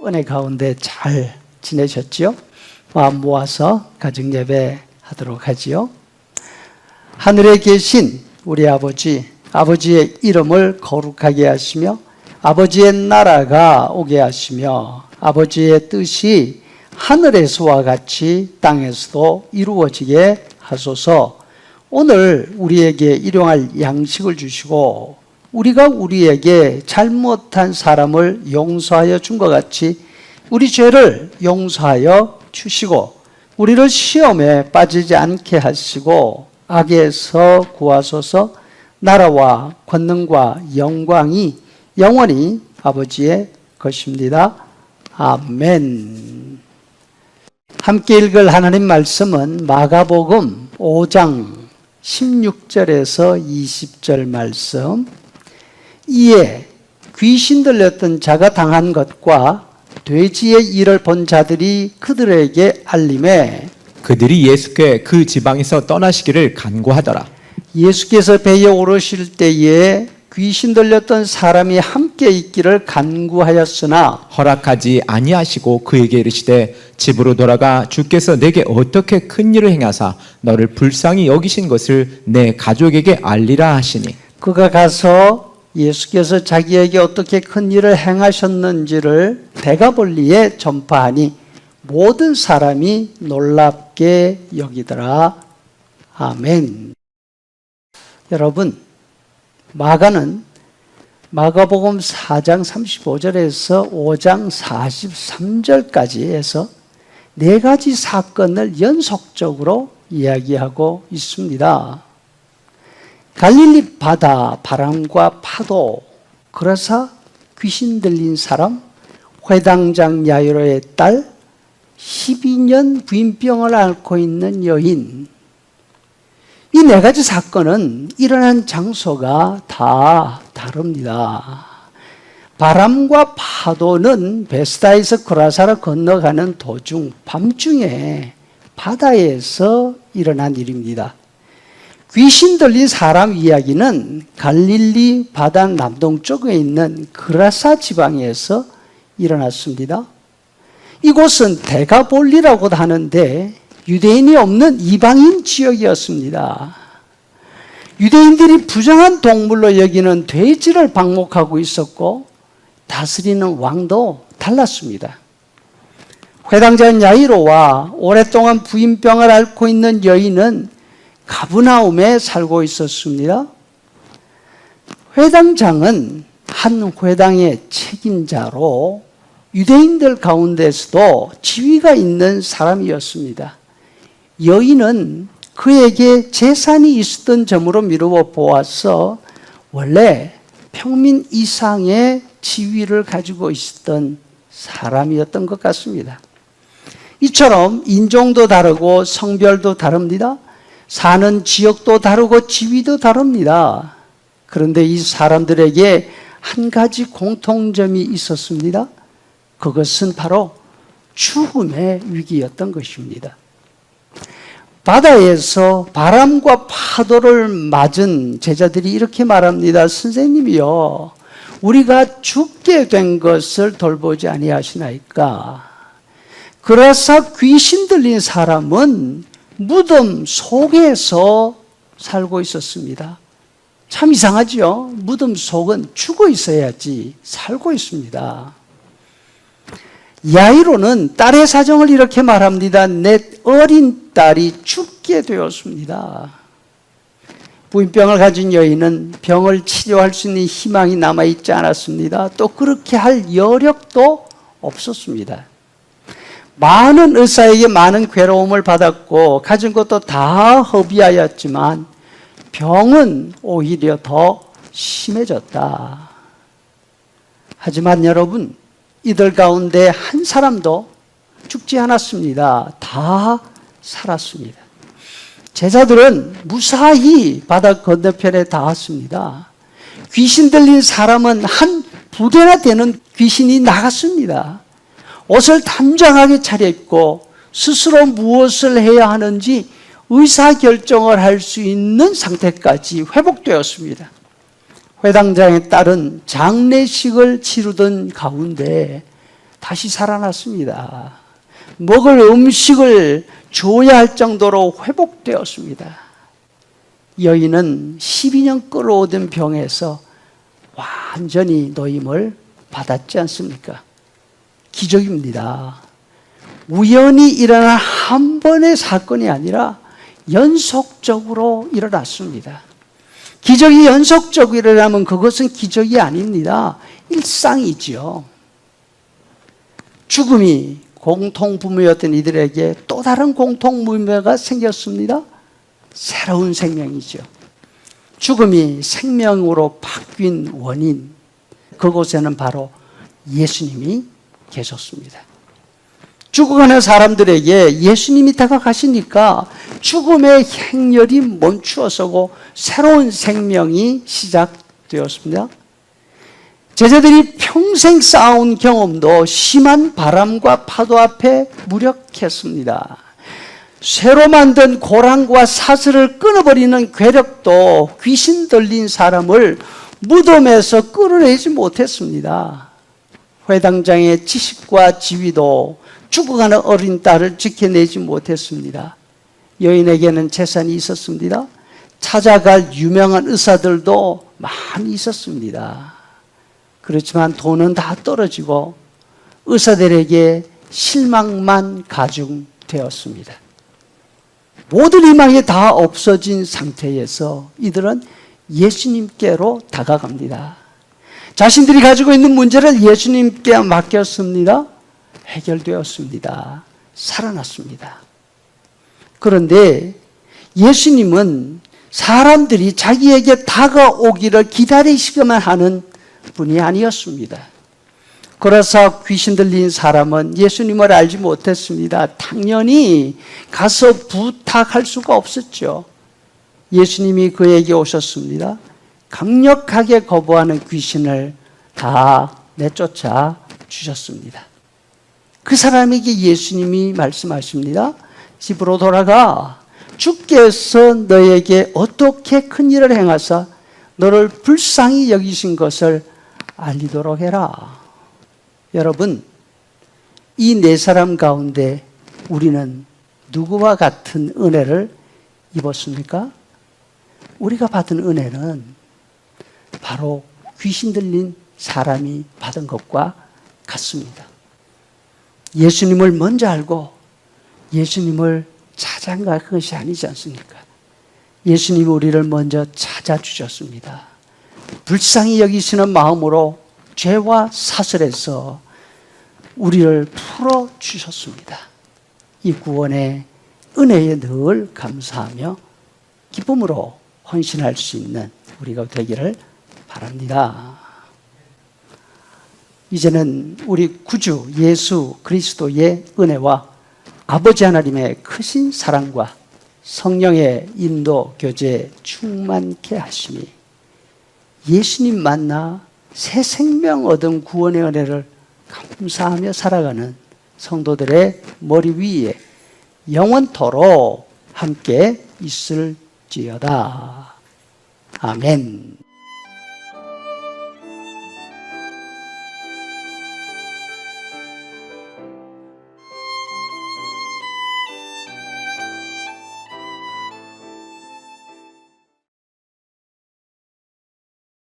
은혜 가운데 잘 지내셨지요? 마음 모아서 가정 예배 하도록 하지요. 하늘에 계신 우리 아버지, 아버지의 이름을 거룩하게 하시며 아버지의 나라가 오게 하시며 아버지의 뜻이 하늘에서와 같이 땅에서도 이루어지게 하소서. 오늘 우리에게 일용할 양식을 주시고 우리가 우리에게 잘못한 사람을 용서하여 준 것 같이 우리 죄를 용서하여 주시고 우리를 시험에 빠지지 않게 하시고 악에서 구하소서. 나라와 권능과 영광이 영원히 아버지의 것입니다. 아멘. 함께 읽을 하나님 말씀은 마가복음 5장 16절에서 20절 말씀. 이에 귀신 들렸던 자가 당한 것과 돼지의 일을 본 자들이 그들에게 알림해 그들이 예수께 그 지방에서 떠나시기를 간구하더라. 예수께서 배에 오르실 때에 귀신 들렸던 사람이 함께 있기를 간구하였으나 허락하지 아니하시고 그에게 이르시되 집으로 돌아가 주께서 내게 어떻게 큰 일을 행하사 너를 불쌍히 여기신 것을 내 가족에게 알리라 하시니 그가 가서 예수께서 자기에게 어떻게 큰 일을 행하셨는지를 대가볼리에 전파하니 모든 사람이 놀랍게 여기더라. 아멘. 여러분, 마가는 마가복음 4장 35절에서 5장 43절까지 해서 네 가지 사건을 연속적으로 이야기하고 있습니다. 갈릴리 바다, 바람과 파도, 그래서 귀신 들린 사람, 회당장 야이로의 딸, 12년 부인병을 앓고 있는 여인, 이 네 가지 사건은 일어난 장소가 다 다릅니다. 바람과 파도는 베스다에서 고라사를 건너가는 도중 밤중에 바다에서 일어난 일입니다. 귀신 들린 사람 이야기는 갈릴리 바다 남동쪽에 있는 그라사 지방에서 일어났습니다. 이곳은 데가볼리라고도 하는데 유대인이 없는 이방인 지역이었습니다. 유대인들이 부정한 동물로 여기는 돼지를 방목하고 있었고 다스리는 왕도 달랐습니다. 회당장 야이로와 오랫동안 부인병을 앓고 있는 여인은 가브나움에 살고 있었습니다. 회당장은 한 회당의 책임자로 유대인들 가운데서도 지위가 있는 사람이었습니다. 여인은 그에게 재산이 있었던 점으로 미루어 보아서 원래 평민 이상의 지위를 가지고 있었던 사람이었던 것 같습니다. 이처럼 인종도 다르고 성별도 다릅니다. 사는 지역도 다르고 지위도 다릅니다. 그런데 이 사람들에게 한 가지 공통점이 있었습니다. 그것은 바로 죽음의 위기였던 것입니다. 바다에서 바람과 파도를 맞은 제자들이 이렇게 말합니다. 선생님이요, 우리가 죽게 된 것을 돌보지 아니하시나이까. 그래서 귀신 들린 사람은 무덤 속에서 살고 있었습니다. 참 이상하죠? 무덤 속은 죽어 있어야지 살고 있습니다. 야이로는 딸의 사정을 이렇게 말합니다. 내 어린 딸이 죽게 되었습니다. 부인병을 가진 여인은 병을 치료할 수 있는 희망이 남아있지 않았습니다. 또 그렇게 할 여력도 없었습니다. 많은 의사에게 많은 괴로움을 받았고 가진 것도 다 허비하였지만 병은 오히려 더 심해졌다. 하지만 여러분, 이들 가운데 한 사람도 죽지 않았습니다. 다 살았습니다. 제자들은 무사히 바다 건너편에 닿았습니다. 귀신 들린 사람은 한 부대나 되는 귀신이 나갔습니다. 옷을 단정하게 차려입고 스스로 무엇을 해야 하는지 의사결정을 할 수 있는 상태까지 회복되었습니다. 회당장의 딸은 장례식을 치르던 가운데 다시 살아났습니다. 먹을 음식을 줘야 할 정도로 회복되었습니다. 여인은 12년 끌어오던 병에서 완전히 노임을 받았지 않습니까? 기적입니다. 우연히 일어난 한 번의 사건이 아니라 연속적으로 일어났습니다. 기적이 연속적으로 일어나면 그것은 기적이 아닙니다. 일상이지요. 죽음이 공통부모였던 이들에게 또 다른 공통부모가 생겼습니다. 새로운 생명이죠. 죽음이 생명으로 바뀐 원인, 그곳에는 바로 예수님이 계셨습니다. 죽어가는 사람들에게 예수님이 다가가시니까 죽음의 행렬이 멈추어서고 새로운 생명이 시작되었습니다. 제자들이 평생 쌓아온 경험도 심한 바람과 파도 앞에 무력했습니다. 새로 만든 고랑과 사슬을 끊어버리는 괴력도 귀신 들린 사람을 무덤에서 끌어내지 못했습니다. 회당장의 지식과 지위도 죽어가는 어린 딸을 지켜내지 못했습니다. 여인에게는 재산이 있었습니다. 찾아갈 유명한 의사들도 많이 있었습니다. 그렇지만 돈은 다 떨어지고 의사들에게 실망만 가중되었습니다. 모든 희망이 다 없어진 상태에서 이들은 예수님께로 다가갑니다. 자신들이 가지고 있는 문제를 예수님께 맡겼습니다. 해결되었습니다. 살아났습니다. 그런데 예수님은 사람들이 자기에게 다가오기를 기다리시기만 하는 분이 아니었습니다. 그래서 귀신 들린 사람은 예수님을 알지 못했습니다. 당연히 가서 부탁할 수가 없었죠. 예수님이 그에게 오셨습니다. 강력하게 거부하는 귀신을 다 내쫓아 주셨습니다. 그 사람에게 예수님이 말씀하십니다. 집으로 돌아가. 주께서 너에게 어떻게 큰 일을 행하사 너를 불쌍히 여기신 것을 알리도록 해라. 여러분, 이 네 사람 가운데 우리는 누구와 같은 은혜를 입었습니까? 우리가 받은 은혜는 바로 귀신 들린 사람이 받은 것과 같습니다. 예수님을 먼저 알고 예수님을 찾아간 것이 아니지 않습니까? 예수님이 우리를 먼저 찾아주셨습니다. 불쌍히 여기시는 마음으로 죄와 사슬에서 우리를 풀어주셨습니다. 이 구원의 은혜에 늘 감사하며 기쁨으로 헌신할 수 있는 우리가 되기를 바랍니다. 이제는 우리 구주 예수 그리스도의 은혜와 아버지 하나님의 크신 사랑과 성령의 인도 교제 충만케 하심이 예수님 만나 새 생명 얻은 구원의 은혜를 감사하며 살아가는 성도들의 머리 위에 영원토록 함께 있을지어다. 아멘.